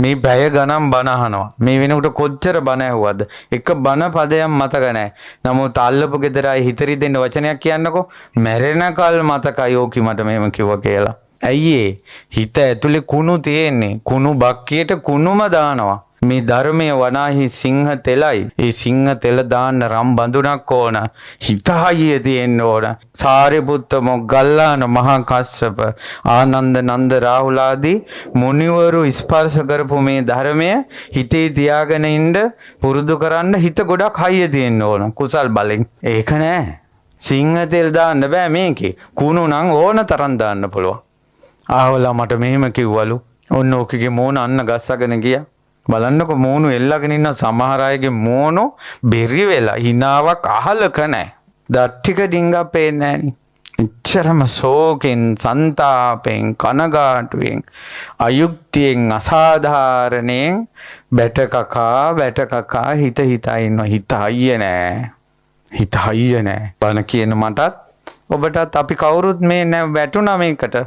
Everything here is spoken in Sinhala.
මේ පැය ගණන් බණ අහනවා. මේ වෙනකොට කොච්චර බණ ඇහුවද? එක බණ පදයක් මතක නැහැ. නමුත් අල්ලපු ගෙදරයි හිතරි දෙන්න වචනයක් කියන්නකෝ. මැරෙනකල් මතකයි ඕකි මට මෙහෙම කිව්වා කියලා. ඇයි හිත ඇතුලේ කුණු තියෙන්නේ. කුණු බක්කියට කුණුම දානවා. මේ ධර්මයේ වනාහි සිංහ තෙලයි. ඒ සිංහ තෙල දාන්න රම් බඳුනක් ඕන. හිත හයිය තියෙන්න ඕන. සාරිපුත්ත මොග්ගල්ලාන මහා කස්සප ආනන්ද නන්ද රාහුල ආදී මුනිවරු ස්පර්ශ කරපු මේ ධර්මය හිතේ තියාගෙන ඉන්න පුරුදු කරන්න හිත ගොඩක් හයිය තියෙන්න ඕන. කුසල් බලෙන්. ඒක නෑ. සිංහ තෙල් දාන්න බෑ මේකේ. කුණු නම් ඕන තරම් දාන්න පුළුවන්. ආවලා මට මෙහෙම කිව්වලු. ඔන්න ඕකගේ මෝන අන්න ගස්සගෙන ගියා. බලන්නකො මෝනු එල්ලගෙන ඉන්න සමහර අයගේ මෝනෝ බෙරි වෙලා හිනාවක් අහලක නැහැ. දත් ටික ඩිංගක් පේන්නේ නැහනේ. එච්චරම ශෝකෙන්, සංතාපෙන්, කනගාටුවෙන්, අයුක්තියෙන්, අසාධාරණයෙන් බැට කකා හිත හිතා ඉන්නවා. හිත හයිය නැහැ. හිත හයිය නැහැ. බන කියන මටත් ඔබටත් අපි කවුරුත් මේ වැටුණා මේකට.